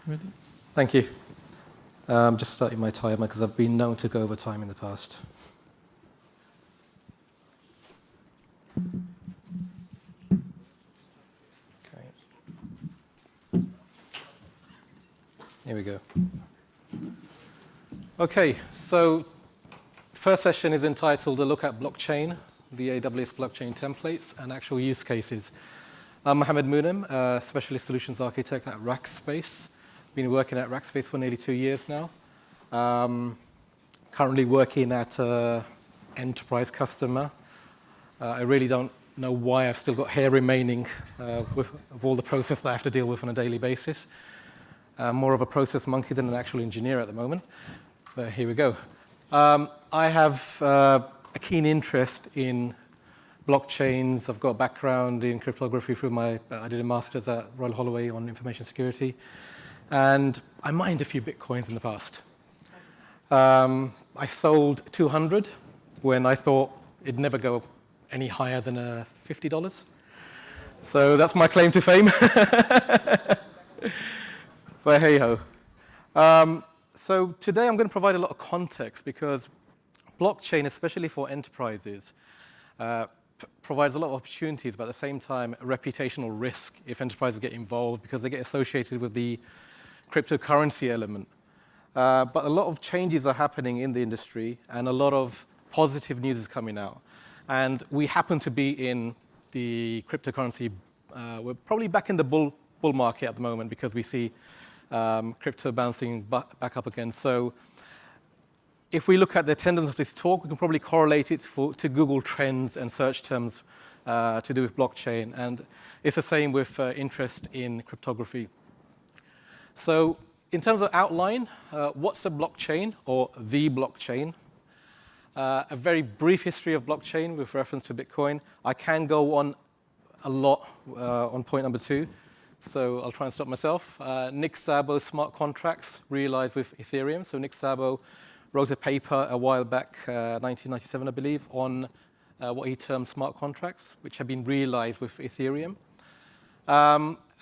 Ready? Thank you. Just starting my timer because I've been known to go over time in the past. Okay. Here we go. Okay, so first session is entitled A Look at Blockchain, the AWS Blockchain Templates, and Actual Use Cases. I'm Mohammed Munem, a Specialist Solutions Architect at Rackspace. Been working at Rackspace for nearly 2 years now. Currently working at an enterprise customer. I really don't know why I've still got hair remaining of all the process that I have to deal with on a daily basis. More of a process monkey than an actual engineer at the moment. But here we go. I have a keen interest in blockchains. I've got a background in cryptography through I did a master's at Royal Holloway on information security. And I mined a few Bitcoins in the past. I sold 200 when I thought it'd never go any higher than $50. So that's my claim to fame. But hey-ho. So today I'm going to provide a lot of context because blockchain, especially for enterprises, provides a lot of opportunities, but at the same time, a reputational risk if enterprises get involved because they get associated with the cryptocurrency element. But a lot of changes are happening in the industry, and a lot of positive news is coming out. And we happen to be in the cryptocurrency. We're probably back in the bull market at the moment because we see crypto bouncing back up again. So if we look at the attendance of this talk, we can probably correlate it to Google Trends and search terms to do with blockchain. And it's the same with interest in cryptography. So in terms of outline, what's a blockchain or the blockchain? A very brief history of blockchain with reference to Bitcoin. I can go on a lot on point number 2, so I'll try and stop myself. Nick Szabo's smart contracts realized with Ethereum. So Nick Szabo wrote a paper a while back, 1997, I believe, on what he termed smart contracts, which have been realized with Ethereum.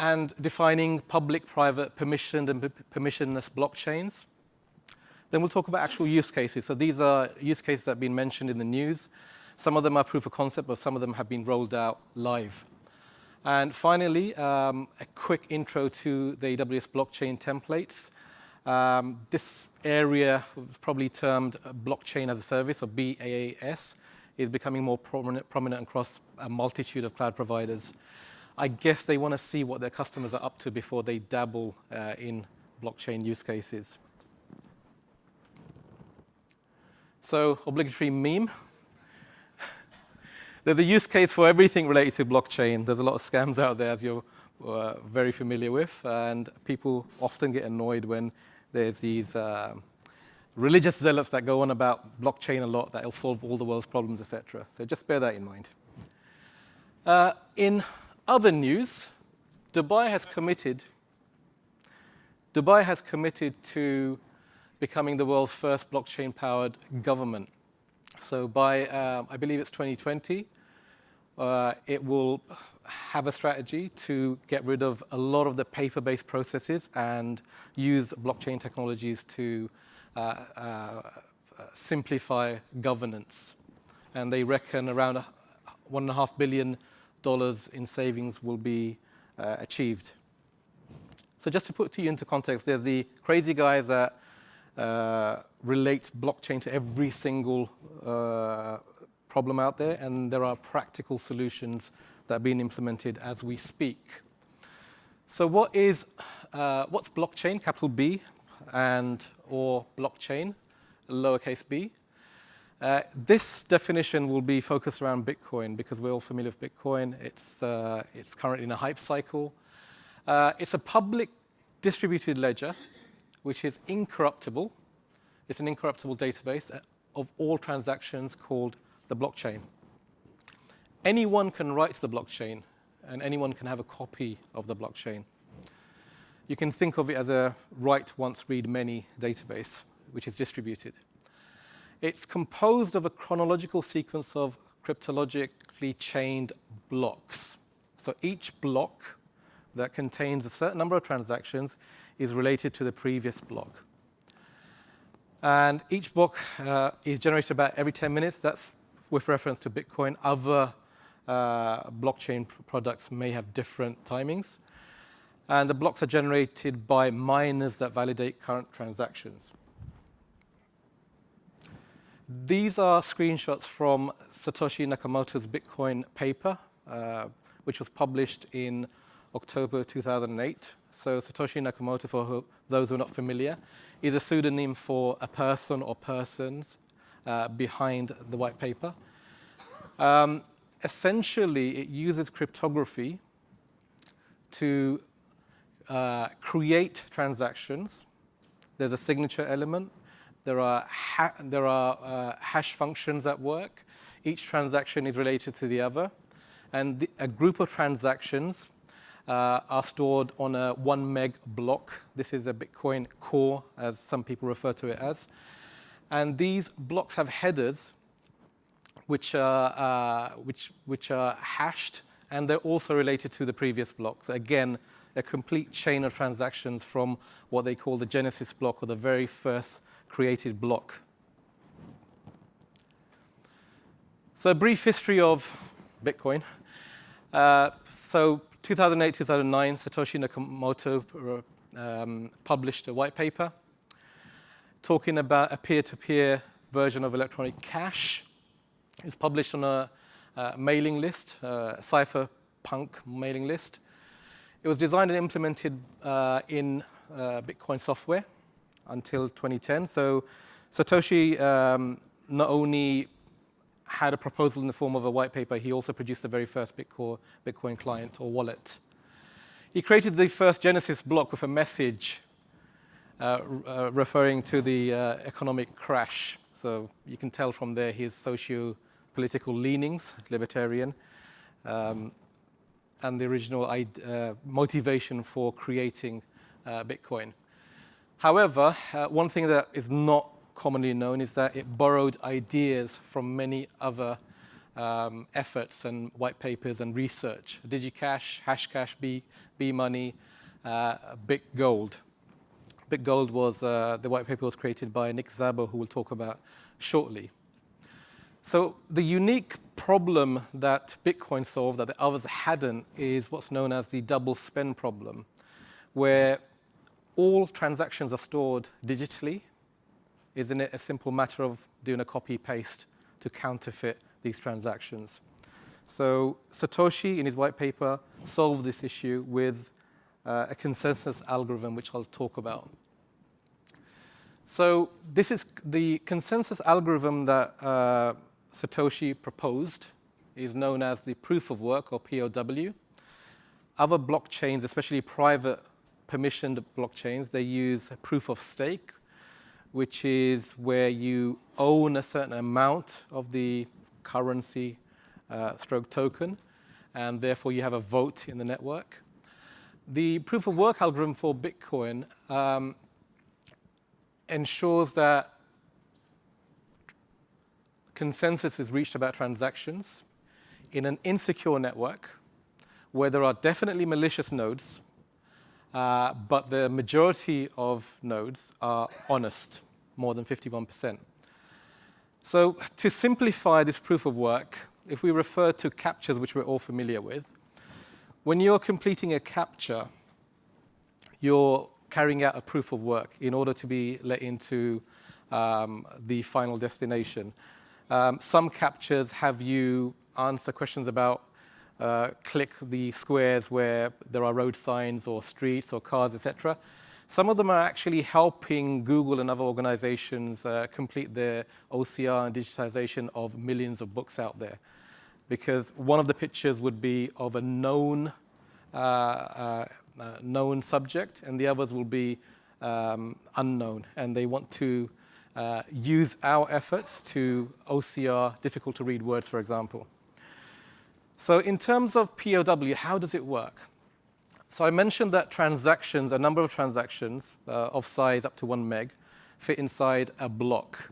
And defining public, private, permissioned, and permissionless blockchains. Then we'll talk about actual use cases. So these are use cases that have been mentioned in the news. Some of them are proof of concept, but some of them have been rolled out live. And finally, a quick intro to the AWS Blockchain Templates. This area, probably termed Blockchain as a Service, or BaaS, is becoming more prominent across a multitude of cloud providers. I guess they want to see what their customers are up to before they dabble in blockchain use cases. So, obligatory meme. There's a use case for everything related to blockchain. There's a lot of scams out there, as you're very familiar with, and people often get annoyed when there's these religious zealots that go on about blockchain a lot, that it'll solve all the world's problems, etc. So just bear that in mind. In other news, Dubai has committed to becoming the world's first blockchain-powered government. So by, I believe it's 2020, it will have a strategy to get rid of a lot of the paper-based processes and use blockchain technologies to simplify governance. And they reckon around $1.5 billion in savings will be achieved. So just to put you into context, there's the crazy guys that relate blockchain to every single problem out there, and there are practical solutions that are being implemented as we speak. So what's blockchain, capital B, or blockchain, lowercase b? This definition will be focused around Bitcoin because we're all familiar with Bitcoin. It's currently in a hype cycle. It's a public distributed ledger which is incorruptible. It's an incorruptible database of all transactions called the blockchain. Anyone can write to the blockchain, and anyone can have a copy of the blockchain. You can think of it as a write once, read many database, which is distributed. It's composed of a chronological sequence of cryptologically chained blocks. So each block that contains a certain number of transactions is related to the previous block. And each block is generated about every 10 minutes. That's with reference to Bitcoin. Other blockchain products may have different timings. And the blocks are generated by miners that validate current transactions. These are screenshots from Satoshi Nakamoto's Bitcoin paper, which was published in October 2008. So Satoshi Nakamoto, for those who are not familiar, is a pseudonym for a person or persons behind the white paper. Essentially, it uses cryptography to create transactions. There's a signature element. There are hash functions at work. Each transaction is related to the other. And a group of transactions are stored on a 1 meg block. This is a Bitcoin core, as some people refer to it as. And these blocks have headers which are hashed, and they're also related to the previous block. So again, a complete chain of transactions from what they call the Genesis block, or the very first created block. So a brief history of Bitcoin. So 2008, 2009, Satoshi Nakamoto published a white paper talking about a peer-to-peer version of electronic cash. It was published on a mailing list, a cypherpunk mailing list. It was designed and implemented in Bitcoin software until 2010. So Satoshi not only had a proposal in the form of a white paper, he also produced the very first Bitcoin client or wallet. He created the first Genesis block with a message referring to the economic crash. So you can tell from there his socio-political leanings, libertarian, and the original motivation for creating Bitcoin. However, one thing that is not commonly known is that it borrowed ideas from many other efforts and white papers and research. DigiCash, Hashcash, B-Money, BitGold. BitGold was, the white paper was created by Nick Szabo, who we'll talk about shortly. So the unique problem that Bitcoin solved that the others hadn't is what's known as the double spend problem, where all transactions are stored digitally. Isn't it a simple matter of doing a copy-paste to counterfeit these transactions? So Satoshi, in his white paper, solved this issue with a consensus algorithm, which I'll talk about. So this is the consensus algorithm that Satoshi proposed, is known as the proof of work, or POW. Other blockchains, especially private permissioned blockchains, they use proof of stake, which is where you own a certain amount of the currency stroke token, and therefore you have a vote in the network. The proof of work algorithm for Bitcoin ensures that consensus is reached about transactions in an insecure network where there are definitely malicious nodes, but the majority of nodes are honest, more than 51%. So to simplify this proof of work, if we refer to captchas, which we're all familiar with, when you're completing a captcha, you're carrying out a proof of work in order to be let into the final destination. Some captchas have you answer questions about click the squares where there are road signs or streets or cars, etc. Some of them are actually helping Google and other organizations complete their OCR and digitization of millions of books out there. Because one of the pictures would be of a known subject, and the others will be unknown. And they want to use our efforts to OCR difficult to read words, for example. So in terms of POW, how does it work? So I mentioned that transactions, a number of transactions of size up to 1 meg, fit inside a block.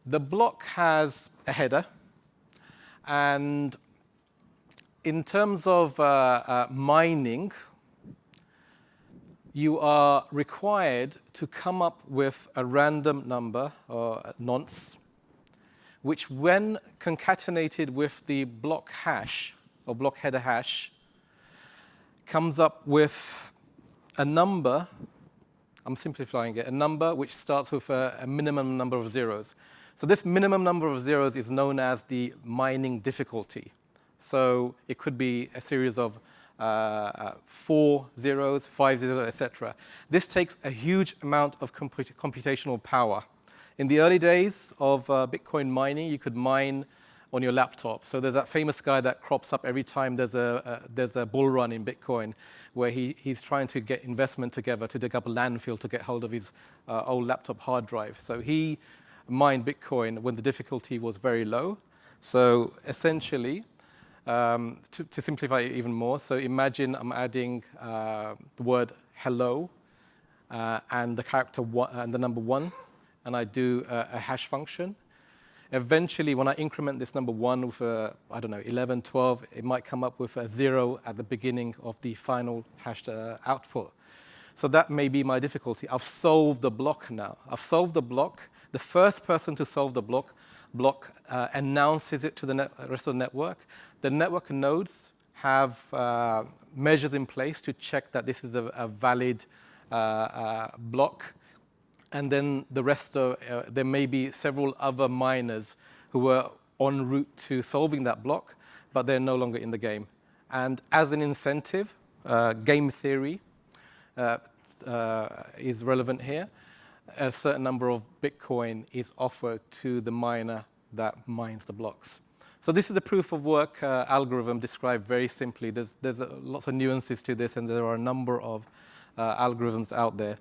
The block has a header, and in terms of mining, you are required to come up with a random number, or a nonce, which when concatenated with the block hash, or block header hash, comes up with a number, I'm simplifying it, a number which starts with a minimum number of zeros. So this minimum number of zeros is known as the mining difficulty. So it could be a series of 4 zeros, 5 zeros, etc. This takes a huge amount of computational power. In the early days of Bitcoin mining, you could mine on your laptop. So there's that famous guy that crops up every time there's a bull run in Bitcoin, where he's trying to get investment together to dig up a landfill to get hold of his old laptop hard drive. So he mined Bitcoin when the difficulty was very low. So essentially, to simplify it even more, so imagine I'm adding the word hello and the character and the number 1, and I do a hash function. Eventually, when I increment this number 1 with, I don't know, 11, 12, it might come up with a 0 at the beginning of the final hashed output. So that may be my difficulty. I've solved the block now. I've solved the block. The first person to solve the block announces it to the rest of the network. The network nodes have measures in place to check that this is a valid block. And then the rest of, there may be several other miners who were en route to solving that block, but they're no longer in the game. And as an incentive, game theory is relevant here. A certain number of Bitcoin is offered to the miner that mines the blocks. So this is the proof of work algorithm described very simply. There's lots of nuances to this, and there are a number of algorithms out there,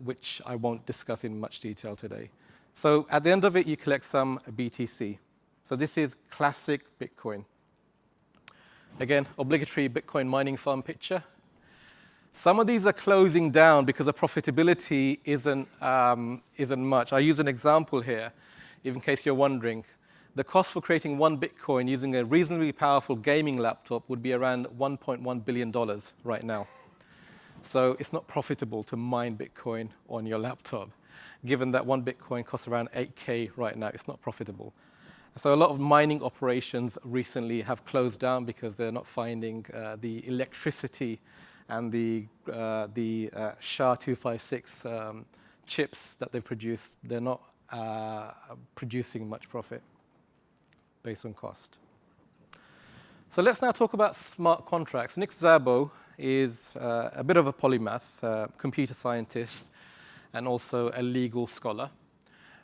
which I won't discuss in much detail today. So at the end of it, you collect some BTC. So this is classic Bitcoin. Again, obligatory Bitcoin mining farm picture. Some of these are closing down because the profitability isn't much. I use an example here, in case you're wondering. The cost for creating 1 Bitcoin using a reasonably powerful gaming laptop would be around $1.1 billion right now. So it's not profitable to mine Bitcoin on your laptop. Given that 1 Bitcoin costs around 8K right now, it's not profitable. So a lot of mining operations recently have closed down because they're not finding the electricity and the SHA-256 chips that they've produced. They're not producing much profit based on cost. So let's now talk about smart contracts. Nick Szabo is a bit of a polymath, computer scientist, and also a legal scholar,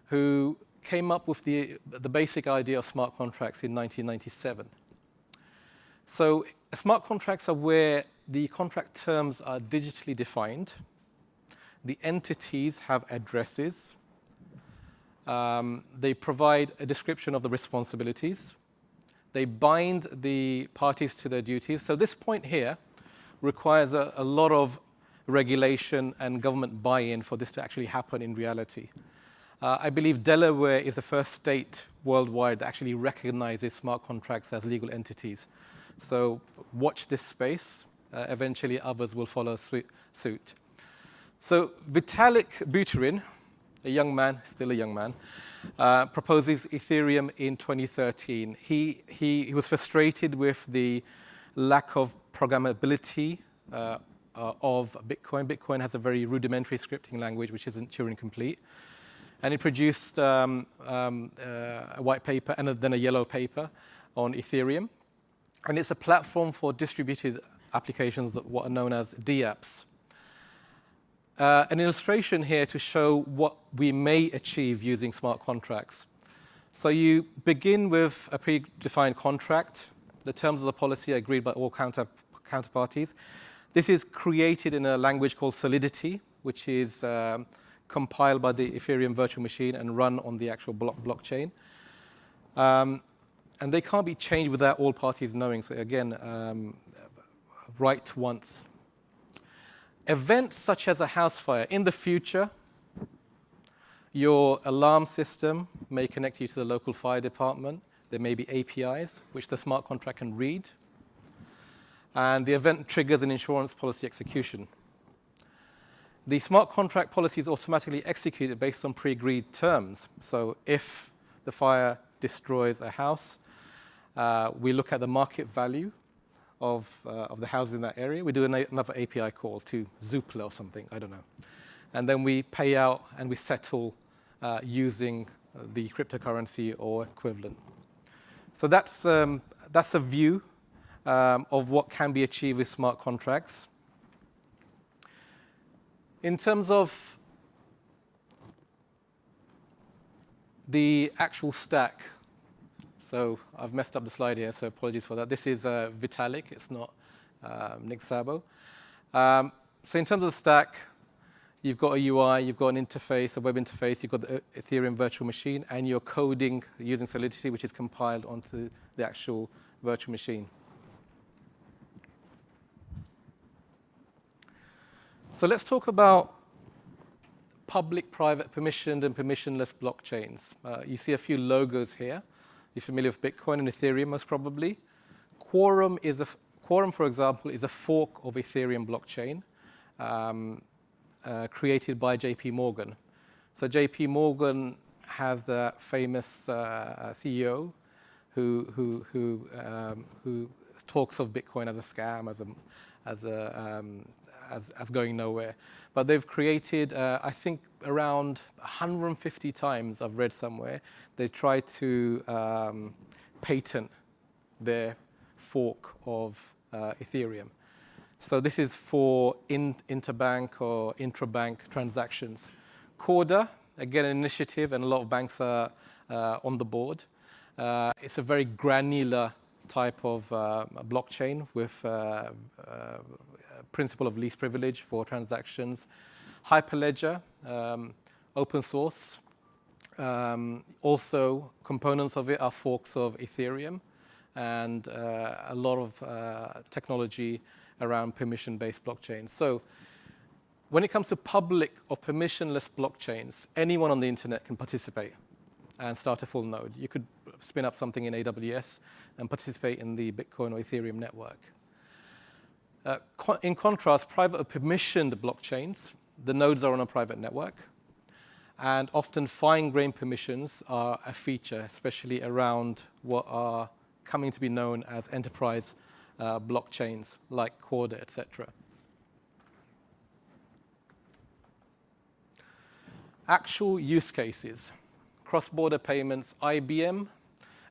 who came up with the basic idea of smart contracts in 1997. So smart contracts are where the contract terms are digitally defined. The entities have addresses. They provide a description of the responsibilities. They bind the parties to their duties. So this point here requires a lot of regulation and government buy-in for this to actually happen in reality. I believe Delaware is the first state worldwide that actually recognizes smart contracts as legal entities. So watch this space. Eventually, others will follow suit. So Vitalik Buterin, a young man, still a young man, proposes Ethereum in 2013. He was frustrated with the lack of programmability of Bitcoin. Bitcoin has a very rudimentary scripting language, which isn't Turing complete. And he produced a white paper and then a yellow paper on Ethereum. And it's a platform for distributed applications, what are known as dApps. An illustration here to show what we may achieve using smart contracts. So you begin with a predefined contract. The terms of the policy are agreed by all counterparties. This is created in a language called Solidity, which is compiled by the Ethereum virtual machine and run on the actual blockchain. And they can't be changed without all parties knowing. So again, write once. Events such as a house fire. In the future, your alarm system may connect you to the local fire department. There may be APIs, which the smart contract can read. And the event triggers an insurance policy execution. The smart contract policy is automatically executed based on pre-agreed terms. So if the fire destroys a house, we look at the market value of the houses in that area. We do another API call to Zoopla or something, I don't know. And then we pay out and we settle using the cryptocurrency or equivalent. So that's a view of what can be achieved with smart contracts. In terms of the actual stack, so I've messed up the slide here, so apologies for that. This is Vitalik, it's not Nick Szabo. So in terms of the stack, you've got a UI, you've got an interface, a web interface, you've got the Ethereum virtual machine, and you're coding using Solidity, which is compiled onto the actual virtual machine. So let's talk about public-private permissioned and permissionless blockchains. You see a few logos here. You're familiar with Bitcoin and Ethereum, most probably. Quorum, for example, is a fork of Ethereum blockchain created by JP Morgan. So JP Morgan has a famous CEO who talks of Bitcoin as a scam, as going nowhere. But they've created, I think, around 150 times, I've read somewhere, they try to patent their fork of Ethereum. So this is for interbank or intrabank transactions. Corda, again, an initiative, and a lot of banks are on the board. It's a very granular type of blockchain with principle of least privilege for transactions. Hyperledger, open source. Also, components of it are forks of Ethereum, and a lot of technology around permission-based blockchains. So when it comes to public or permissionless blockchains, anyone on the internet can participate and start a full node. You could spin up something in AWS and participate in the Bitcoin or Ethereum network. In contrast, private or permissioned blockchains, the nodes are on a private network, and often fine-grained permissions are a feature, especially around what are coming to be known as enterprise blockchains like Corda, etc. Actual use cases, cross-border payments, IBM,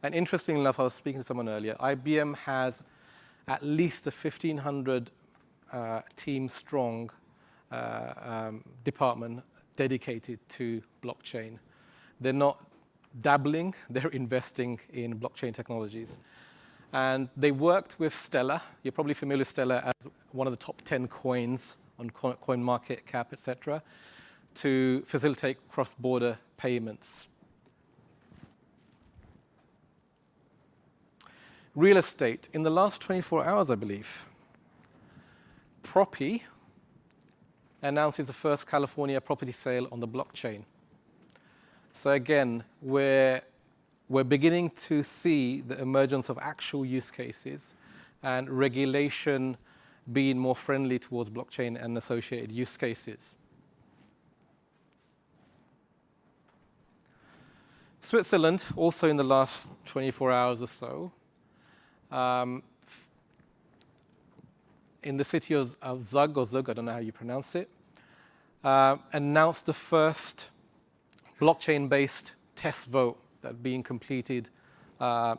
and interestingly enough, I was speaking to someone earlier, IBM has at least a 1,500 team strong department dedicated to blockchain. They're not dabbling, they're investing in blockchain technologies. And they worked with Stellar. You're probably familiar with Stellar as one of the top 10 coins on CoinMarketCap, etc., to facilitate cross-border payments. Real estate. In the last 24 hours, I believe, Propi announces the first California property sale on the blockchain. So again, we're beginning to see the emergence of actual use cases and regulation being more friendly towards blockchain and associated use cases. Switzerland, also in the last 24 hours or so, in the city of Zug, or Zug, I don't know how you pronounce it, announced the first blockchain-based test vote that being completed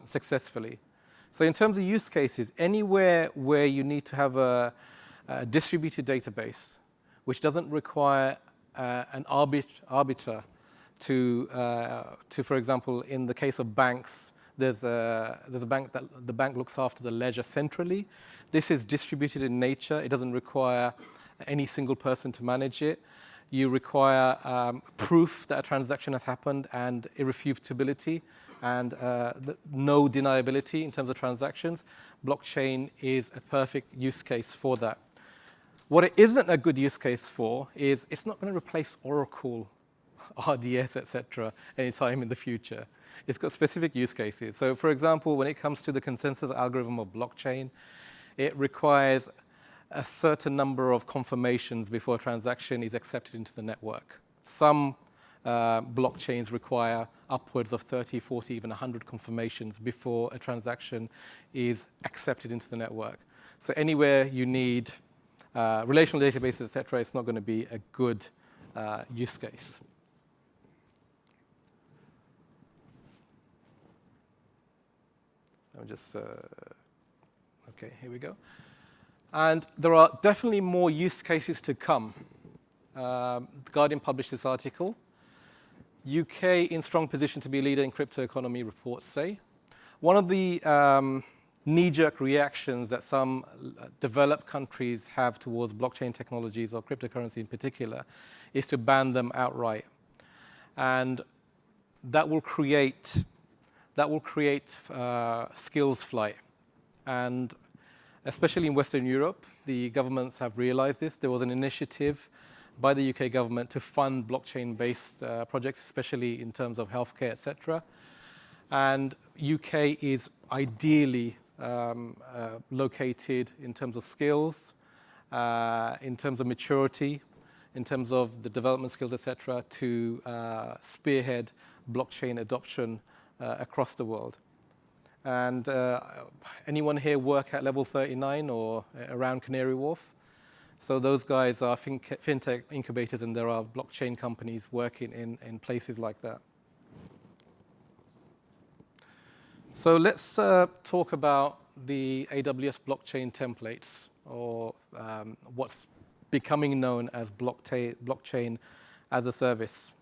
successfully. So in terms of use cases, anywhere where you need to have a distributed database, which doesn't require an arbiter to, for example, in the case of banks, there's a bank that the bank looks after the ledger centrally. This is distributed in nature. It doesn't require any single person to manage it. You require proof that a transaction has happened and irrefutability and no deniability in terms of transactions. Blockchain is a perfect use case for that. What it isn't a good use case for is it's not going to replace Oracle, RDS, etc. anytime in the future. It's got specific use cases. So for example, when it comes to the consensus algorithm of blockchain, it requires a certain number of confirmations before a transaction is accepted into the network. Some blockchains require upwards of 30, 40, even 100 confirmations before a transaction is accepted into the network. So anywhere you need relational databases, et cetera, it's not going to be a good use case. I'm just, OK, here we go. And there are definitely more use cases to come. The Guardian published this article. UK in strong position to be a leader in crypto economy, reports say. One of the knee-jerk reactions that some developed countries have towards blockchain technologies or cryptocurrency in particular is to ban them outright. And that will create skills flight. And especially in Western Europe, the governments have realized this. There was an initiative by the UK government to fund blockchain-based projects, especially in terms of healthcare, et cetera. And UK is ideally located in terms of skills, in terms of maturity, in terms of the development skills, et cetera, to spearhead blockchain adoption across the world. And anyone here work at level 39 or around Canary Wharf? So those guys are fintech incubators, and there are blockchain companies working in places like that. So let's talk about the AWS Blockchain Templates, or what's becoming known as blockchain as a service.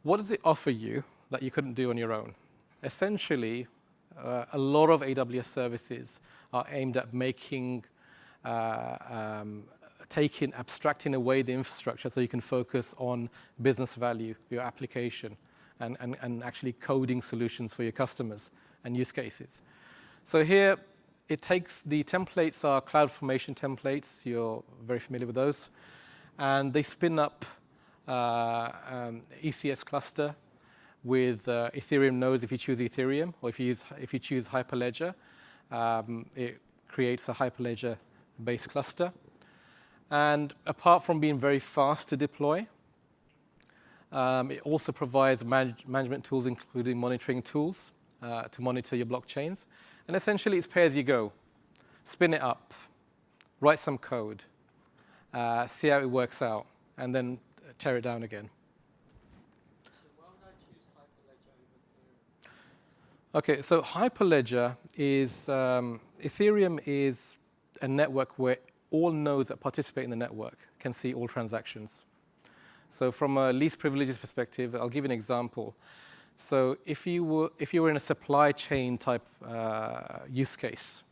What does it offer you that you couldn't do on your own? Essentially, a lot of AWS services are aimed at making, abstracting away the infrastructure so you can focus on business value, your application, and actually coding solutions for your customers and use cases. So here, it takes the templates are CloudFormation templates. You're very familiar with those. And they spin up ECS cluster with Ethereum nodes if you choose Ethereum, or if you choose Hyperledger, it creates a Hyperledger-based cluster. And apart from being very fast to deploy, it also provides management tools, including monitoring tools, to monitor your blockchains. And essentially, it's pay as you go. Spin it up, write some code, see how it works out, and then tear it down again. OK, so Hyperledger is Ethereum is a network where all nodes that participate in the network can see all transactions. So from a least privileges perspective, I'll give you an example. So if you were in a supply chain type use case,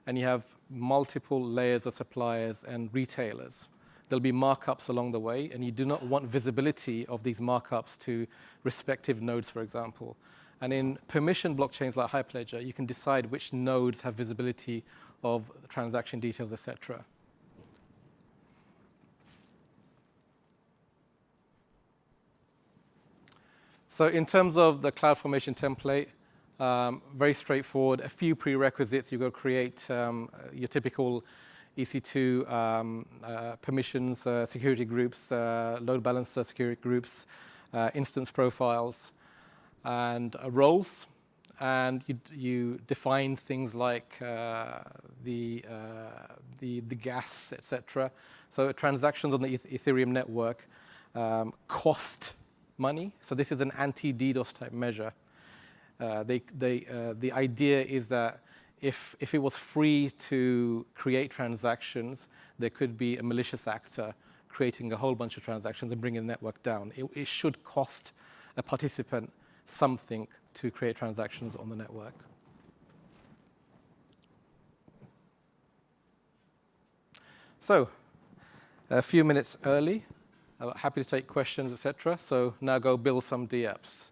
and you have multiple layers of suppliers and retailers, there'll be markups along the way, and you do not want visibility of these markups to respective nodes, for example. And in permission blockchains like Hyperledger, you can decide which nodes have visibility of transaction details, et cetera. So in terms of the CloudFormation template, very straightforward. A few prerequisites. You've got to create your typical EC2 permissions, security groups, load balancer security groups, instance profiles, and roles. And you define things like the gas, et cetera. So transactions on the Ethereum network cost money. So this is an anti-DDoS type measure. The idea is that if it was free to create transactions, there could be a malicious actor creating a whole bunch of transactions and bringing the network down. It should cost a participant something to create transactions on the network. So, a few minutes early. I'm happy to take questions, etc. So now go build some DApps.